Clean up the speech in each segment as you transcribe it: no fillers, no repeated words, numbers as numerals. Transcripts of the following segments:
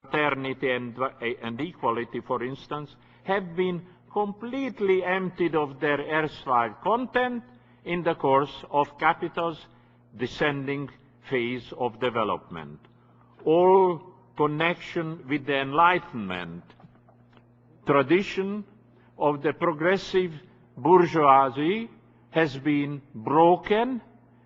fraternity and equality, for instance, have been completely emptied of their erstwhile content in the course of capital's descending phase of development. All connection with the Enlightenment tradition of the progressive bourgeoisie has been broken,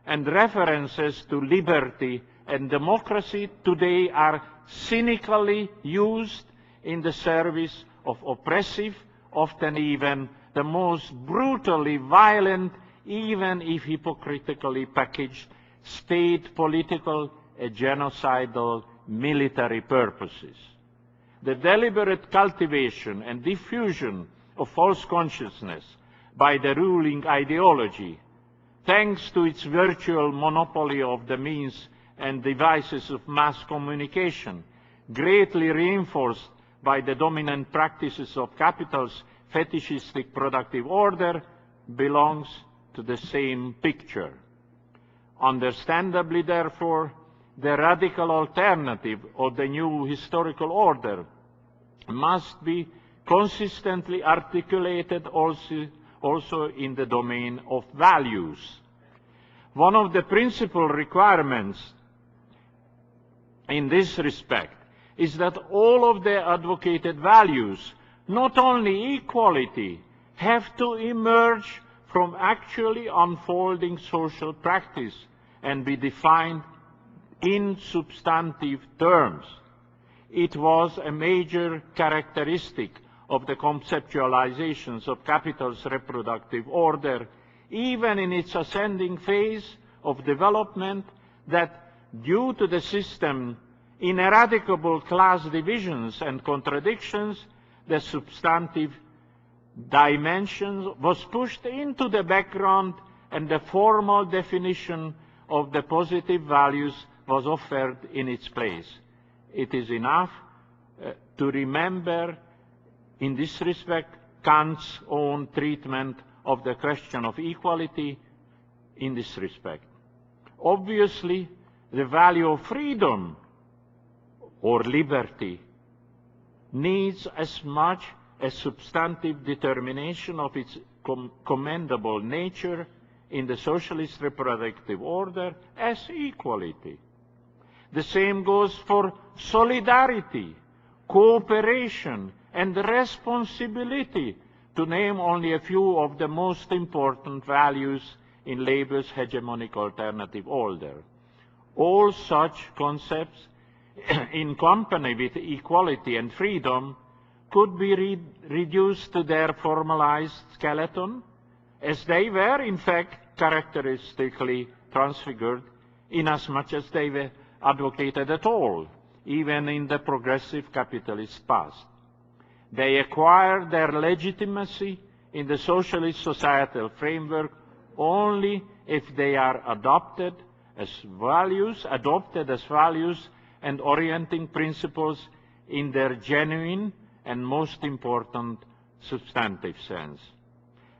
and references to liberty and democracy today are cynically used in the service of oppressive, often even the most brutally violent, even if hypocritically packaged, state political and genocidal military purposes. The deliberate cultivation and diffusion of false consciousness by the ruling ideology, thanks to its virtual monopoly of the means and devices of mass communication, greatly reinforced by the dominant practices of capital's fetishistic productive order, belongs to the same picture. Understandably, therefore, the radical alternative of the new historical order must be consistently articulated also in the domain of values. One of the principal requirements in this respect is that all of the advocated values, not only equality, have to emerge from actually unfolding social practice and be defined in substantive terms. It was a major characteristic of the conceptualizations of capital's reproductive order, even in its ascending phase of development, that due to the system's ineradicable class divisions and contradictions, the substantive dimension was pushed into the background, and the formal definition of the positive values was offered in its place. It is enough to remember, in this respect, Kant's own treatment of the question of equality in this respect. Obviously, the value of freedom or liberty needs as much a substantive determination of its commendable nature in the socialist reproductive order as equality. The same goes for solidarity, cooperation, and responsibility, to name only a few of the most important values in Labour's hegemonic alternative order. All such concepts, in company with equality and freedom, could be reduced to their formalized skeleton, as they were in fact characteristically transfigured, inasmuch as they were advocated at all, even in the progressive capitalist past. They acquire their legitimacy in the socialist societal framework only if they are adopted as values and orienting principles in their genuine and most important substantive sense.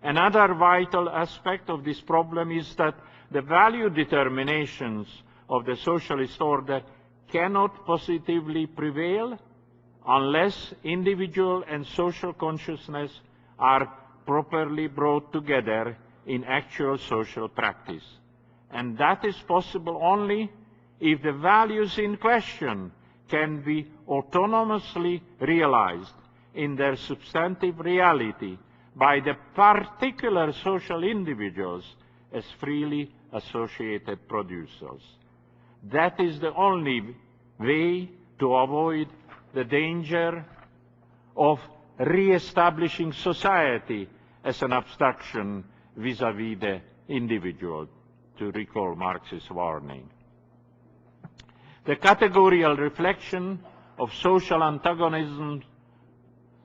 Another vital aspect of this problem is that the value determinations of the socialist order cannot positively prevail unless individual and social consciousness are properly brought together in actual social practice. And that is possible only if the values in question can be autonomously realized in their substantive reality by the particular social individuals as freely associated producers. That is the only way to avoid the danger of re-establishing society as an abstraction vis-à-vis the individual, to recall Marx's warning. The categorical reflection of social antagonism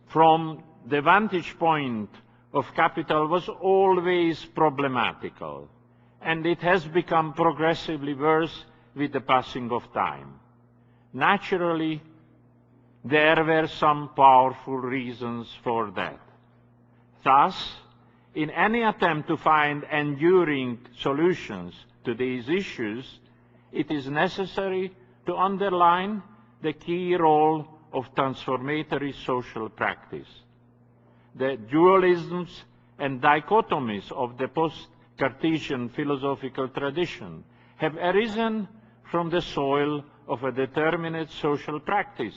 from the vantage point of capital was always problematical, and it has become progressively worse with the passing of time. Naturally, there were some powerful reasons for that. Thus, in any attempt to find enduring solutions to these issues, it is necessary to underline the key role of transformatory social practice. The dualisms and dichotomies of the post-Cartesian philosophical tradition have arisen from the soil of a determinate social practice,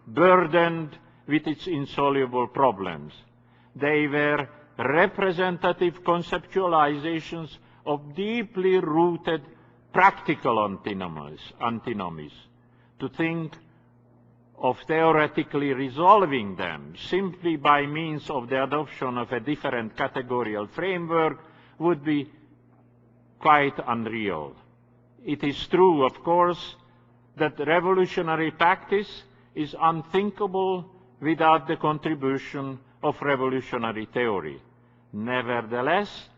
burdened with its insoluble problems. They were representative conceptualizations of deeply rooted practical antinomies. To think of theoretically resolving them simply by means of the adoption of a different categorical framework would be quite unreal. It is true, of course, that revolutionary practice is unthinkable without the contribution of revolutionary theory. Nevertheless,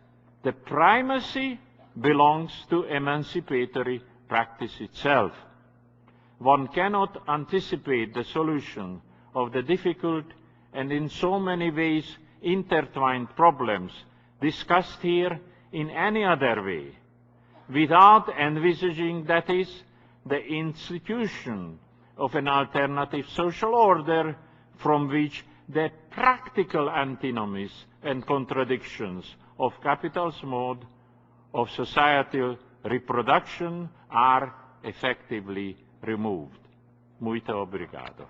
the primacy belongs to emancipatory practice itself. One cannot anticipate the solution of the difficult and in so many ways intertwined problems discussed here in any other way, without envisaging, that is, the institution of an alternative social order from which the practical antinomies and contradictions of capital's mode of societal reproduction are effectively removed. Muito obrigado.